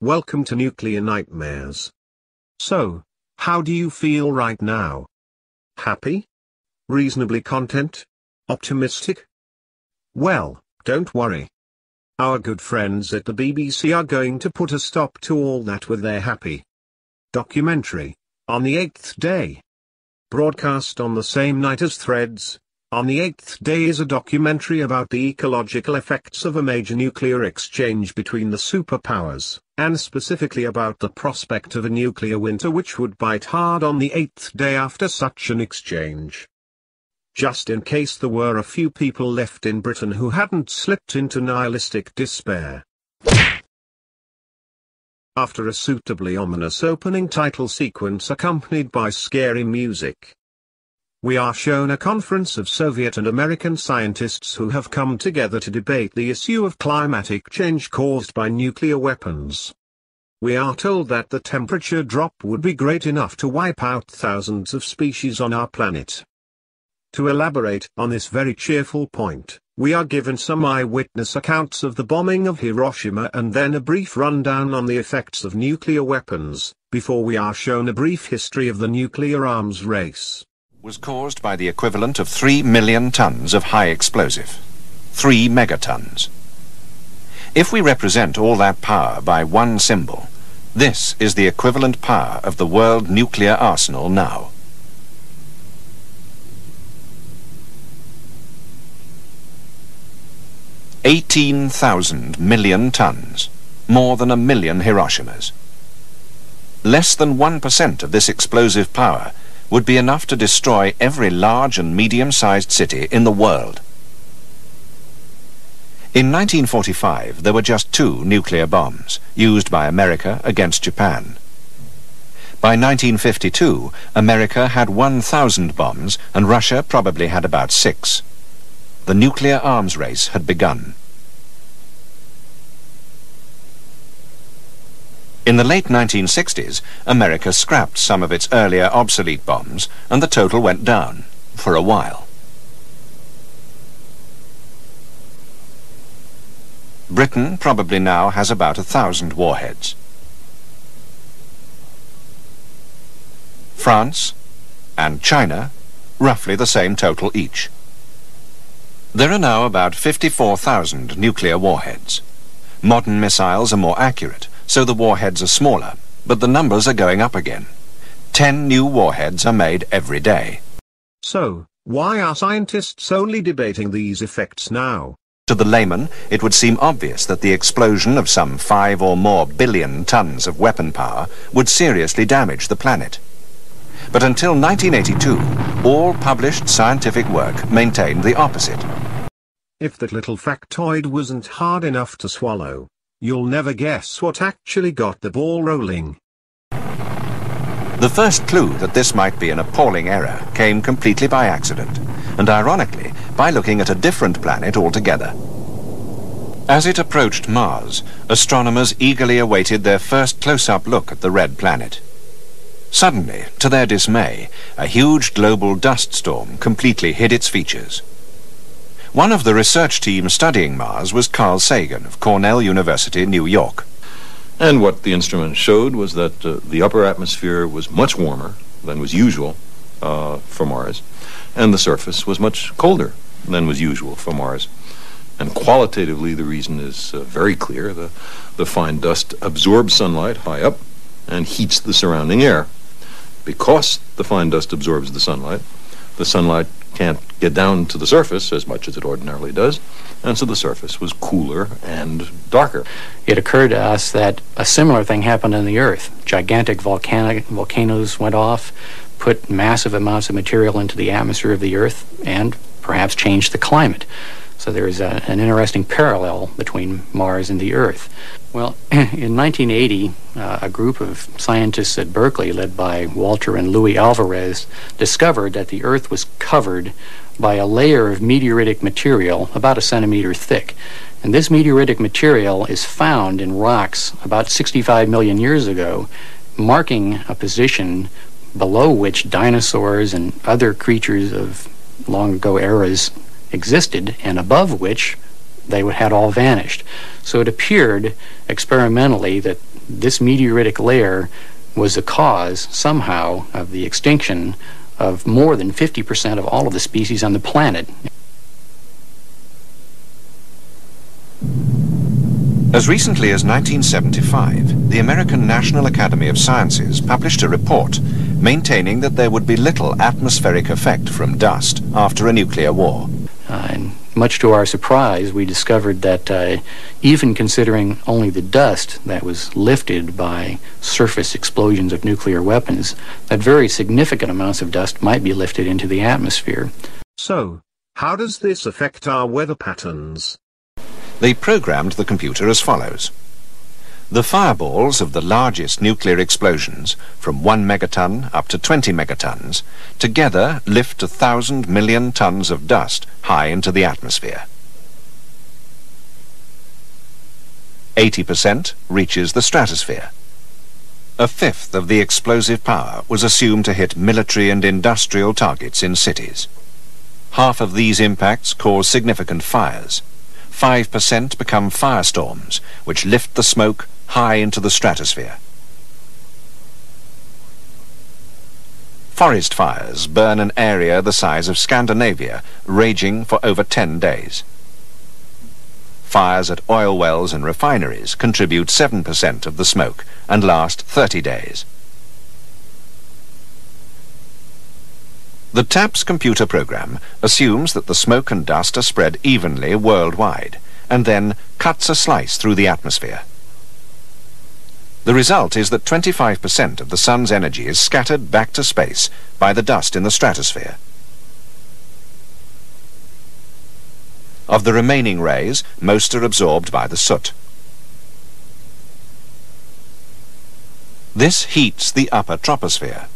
Welcome to Nuclear Nightmares. So, how do you feel right now? Happy? Reasonably content? Optimistic? Well, don't worry. Our good friends at the BBC are going to put a stop to all that with their happy documentary, On the Eighth Day. Broadcast on the same night as Threads, On the Eighth Day is a documentary about the ecological effects of a major nuclear exchange between the superpowers, and specifically about the prospect of a nuclear winter which would bite hard on the eighth day after such an exchange. Just in case there were a few people left in Britain who hadn't slipped into nihilistic despair. After a suitably ominous opening title sequence accompanied by scary music, we are shown a conference of Soviet and American scientists who have come together to debate the issue of climatic change caused by nuclear weapons. We are told that the temperature drop would be great enough to wipe out thousands of species on our planet. To elaborate on this very cheerful point, we are given some eyewitness accounts of the bombing of Hiroshima and then a brief rundown on the effects of nuclear weapons, before we are shown a brief history of the nuclear arms race. Was caused by the equivalent of 3 million tons of high explosive. 3 megatons. If we represent all that power by one symbol, this is the equivalent power of the world nuclear arsenal now. $18,000 million tons, more than 1 million Hiroshimas. Less than 1% of this explosive power would be enough to destroy every large and medium-sized city in the world. In 1945, there were just 2 nuclear bombs, used by America against Japan. By 1952, America had 1,000 bombs, and Russia probably had about 6. The nuclear arms race had begun. In the late 1960s, America scrapped some of its earlier obsolete bombs, and the total went down, for a while. Britain probably now has about 1,000 warheads. France and China, roughly the same total each. There are now about 54,000 nuclear warheads. Modern missiles are more accurate, so the warheads are smaller, but the numbers are going up again. 10 new warheads are made every day. So, why are scientists only debating these effects now? To the layman, it would seem obvious that the explosion of some 5 or more billion tons of weapon power would seriously damage the planet. But until 1982, all published scientific work maintained the opposite. If that little factoid wasn't hard enough to swallow, you'll never guess what actually got the ball rolling. The first clue that this might be an appalling error came completely by accident, and ironically, by looking at a different planet altogether. As it approached Mars, astronomers eagerly awaited their first close-up look at the red planet. Suddenly, to their dismay, a huge global dust storm completely hid its features. One of the research team studying Mars was Carl Sagan of Cornell University, New York. And what the instrument showed was that the upper atmosphere was much warmer than was usual for Mars, and the surface was much colder than was usual for Mars. And qualitatively, the reason is very clear. The fine dust absorbs sunlight high up and heats the surrounding air. Because the fine dust absorbs the sunlight can't get down to the surface as much as it ordinarily does, and so the surface was cooler and darker. It occurred to us that a similar thing happened on the Earth. Gigantic volcanoes went off, put massive amounts of material into the atmosphere of the Earth, and perhaps changed the climate. So there's an interesting parallel between Mars and the Earth. Well, in 1980, a group of scientists at Berkeley, led by Walter and Louis Alvarez, discovered that the Earth was covered by a layer of meteoritic material about 1 centimeter thick. And this meteoritic material is found in rocks about 65 million years ago, marking a position below which dinosaurs and other creatures of long ago eras existed, and above which they had all vanished. So it appeared experimentally that this meteoritic layer was the cause, somehow, of the extinction of more than 50% of all of the species on the planet. As recently as 1975, the American National Academy of Sciences published a report maintaining that there would be little atmospheric effect from dust after a nuclear war. And much to our surprise, we discovered that even considering only the dust that was lifted by surface explosions of nuclear weapons, that very significant amounts of dust might be lifted into the atmosphere. So, how does this affect our weather patterns? They programmed the computer as follows. The fireballs of the largest nuclear explosions, from 1 megaton up to 20 megatons, together lift 1,000 million tons of dust high into the atmosphere. 80% reaches the stratosphere. A fifth of the explosive power was assumed to hit military and industrial targets in cities. Half of these impacts cause significant fires. 5% become firestorms, which lift the smoke high into the stratosphere. Forest fires burn an area the size of Scandinavia, raging for over 10 days. Fires at oil wells and refineries contribute 7% of the smoke and last 30 days. The TAPS computer program assumes that the smoke and dust are spread evenly worldwide, and then cuts a slice through the atmosphere. The result is that 25% of the sun's energy is scattered back to space by the dust in the stratosphere. Of the remaining rays, most are absorbed by the soot. This heats the upper troposphere.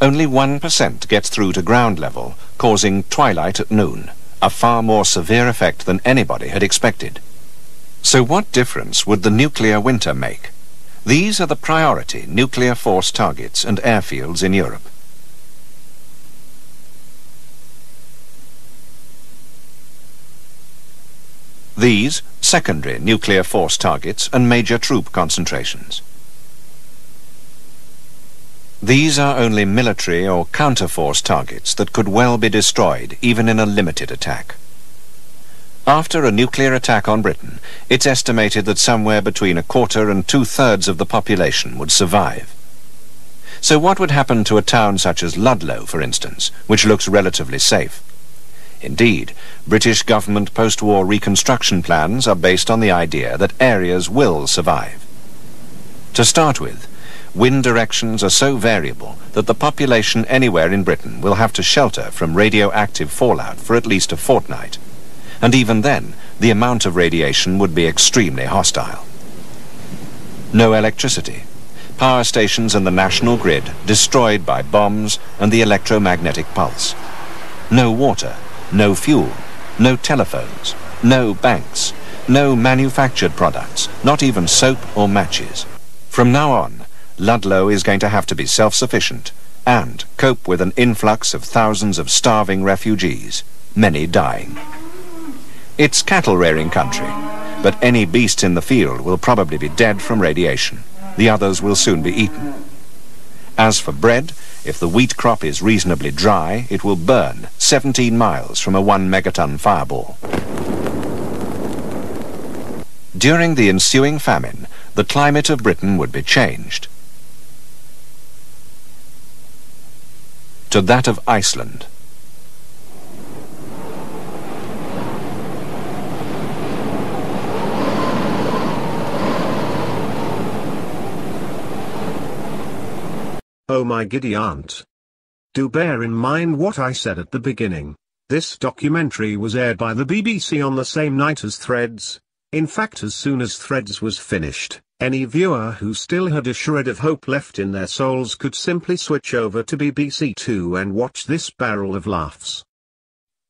Only 1% gets through to ground level, causing twilight at noon, a far more severe effect than anybody had expected. So what difference would the nuclear winter make? These are the priority nuclear force targets and airfields in Europe. These, secondary nuclear force targets and major troop concentrations. These are only military or counter-force targets that could well be destroyed even in a limited attack. After a nuclear attack on Britain, it's estimated that somewhere between 1/4 and 2/3 of the population would survive. So what would happen to a town such as Ludlow, for instance, which looks relatively safe? Indeed, British government post-war reconstruction plans are based on the idea that areas will survive. To start with, wind directions are so variable that the population anywhere in Britain will have to shelter from radioactive fallout for at least a fortnight. And even then, the amount of radiation would be extremely hostile. No electricity. Power stations and the national grid destroyed by bombs and the electromagnetic pulse. No water, no fuel, no telephones, no banks, no manufactured products, not even soap or matches. From now on, Ludlow is going to have to be self-sufficient and cope with an influx of thousands of starving refugees, many dying. It's cattle-rearing country, but any beast in the field will probably be dead from radiation. The others will soon be eaten. As for bread, if the wheat crop is reasonably dry, it will burn 17 miles from a 1 megaton fireball. During the ensuing famine, the climate of Britain would be changed to that of Iceland. Oh my giddy aunt. Do bear in mind what I said at the beginning. This documentary was aired by the BBC on the same night as Threads. In fact, as soon as Threads was finished, any viewer who still had a shred of hope left in their souls could simply switch over to BBC Two and watch this barrel of laughs.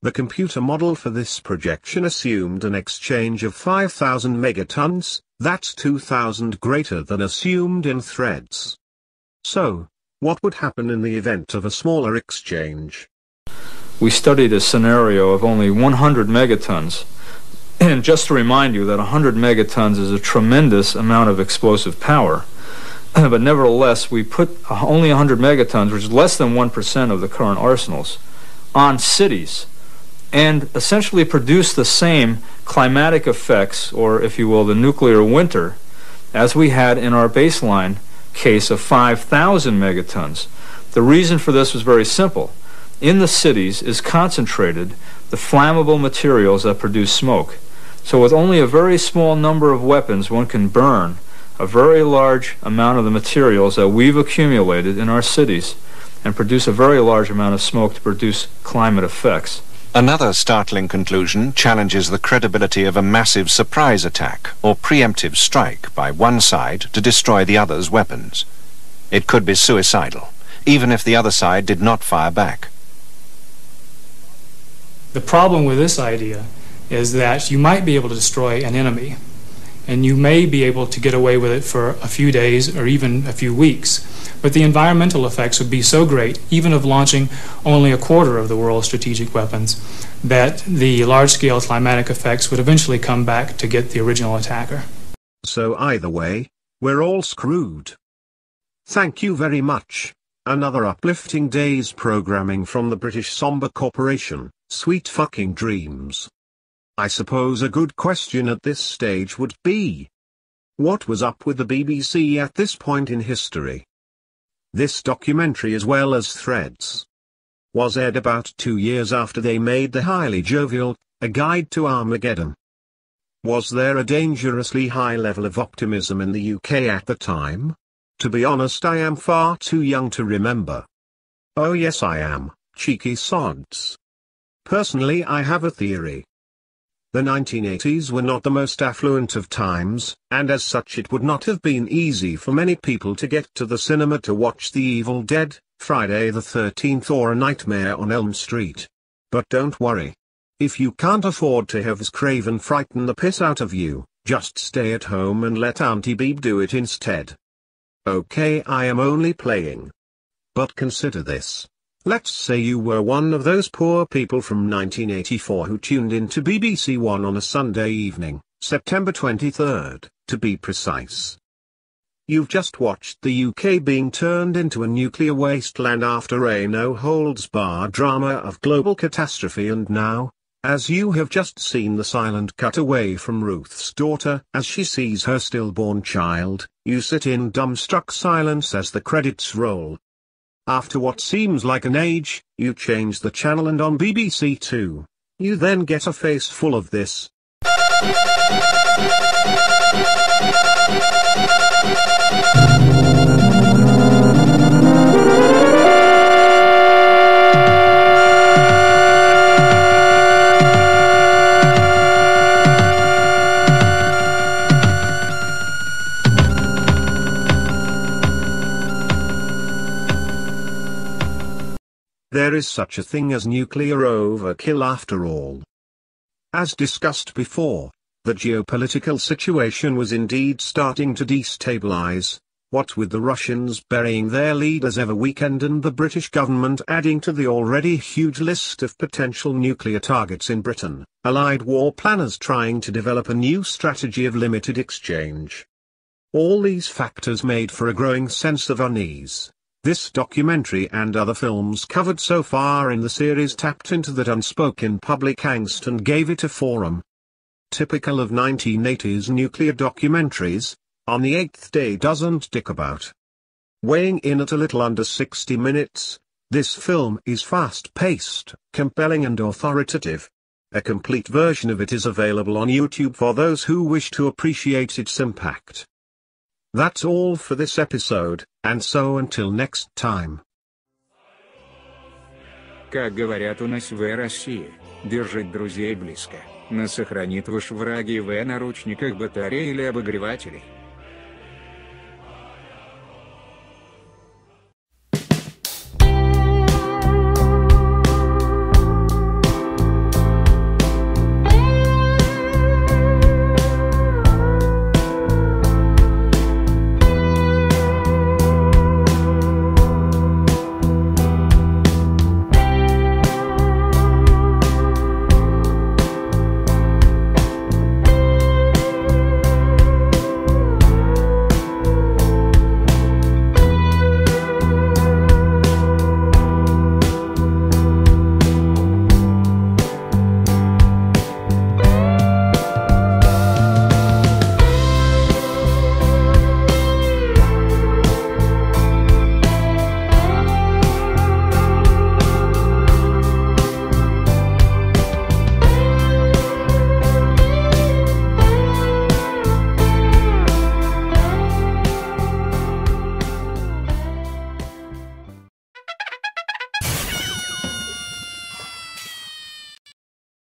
The computer model for this projection assumed an exchange of 5,000 megatons, that's 2,000 greater than assumed in Threads. So, what would happen in the event of a smaller exchange? We studied a scenario of only 100 megatons. And just to remind you that 100 megatons is a tremendous amount of explosive power. But nevertheless, we put only 100 megatons, which is less than 1% of the current arsenals, on cities, and essentially produce the same climatic effects, or if you will, the nuclear winter, as we had in our baseline case of 5,000 megatons. The reason for this was very simple. In the cities is concentrated the flammable materials that produce smoke. So with only a very small number of weapons, one can burn a very large amount of the materials that we've accumulated in our cities and produce a very large amount of smoke to produce climate effects. Another startling conclusion challenges the credibility of a massive surprise attack or preemptive strike by one side to destroy the other's weapons. It could be suicidal, even if the other side did not fire back. The problem with this idea is that you might be able to destroy an enemy, and you may be able to get away with it for a few days or even a few weeks. But the environmental effects would be so great, even of launching only a quarter of the world's strategic weapons, that the large-scale climatic effects would eventually come back to get the original attacker. So either way, we're all screwed. Thank you very much. Another uplifting day's programming from the British Somber Corporation. Sweet fucking dreams. I suppose a good question at this stage would be, what was up with the BBC at this point in history? This documentary, as well as Threads, was aired about 2 years after they made the highly jovial A Guide to Armageddon. Was there a dangerously high level of optimism in the UK at the time? To be honest, I am far too young to remember. Oh yes, I am, cheeky sods. Personally, I have a theory. The 1980s were not the most affluent of times, and as such it would not have been easy for many people to get to the cinema to watch The Evil Dead, Friday the 13th or A Nightmare on Elm Street. But don't worry. If you can't afford to have Wes Craven frighten the piss out of you, just stay at home and let Auntie Beeb do it instead. Okay, I am only playing. But consider this. Let's say you were one of those poor people from 1984 who tuned into BBC One on a Sunday evening, September 23rd, to be precise. You've just watched the UK being turned into a nuclear wasteland after a no-holds-barred drama of global catastrophe, and now, as you have just seen the silent cutaway from Ruth's daughter as she sees her stillborn child, you sit in dumbstruck silence as the credits roll. After what seems like an age, you change the channel, and on BBC Two, you then get a face full of this. There is such a thing as nuclear overkill after all. As discussed before, the geopolitical situation was indeed starting to destabilize, what with the Russians burying their leaders every weekend and the British government adding to the already huge list of potential nuclear targets in Britain, allied war planners trying to develop a new strategy of limited exchange. All these factors made for a growing sense of unease. This documentary and other films covered so far in the series tapped into that unspoken public angst and gave it a forum. Typical of 1980s nuclear documentaries, On the Eighth Day doesn't dick about. Weighing in at a little under 60 minutes, this film is fast-paced, compelling and authoritative. A complete version of it is available on YouTube for those who wish to appreciate its impact. That's all for this episode, and so until next time. Как говорят у нас в России, держать друзей близко, нас сохранит ваш враги в наручниках батареи или обогревателей.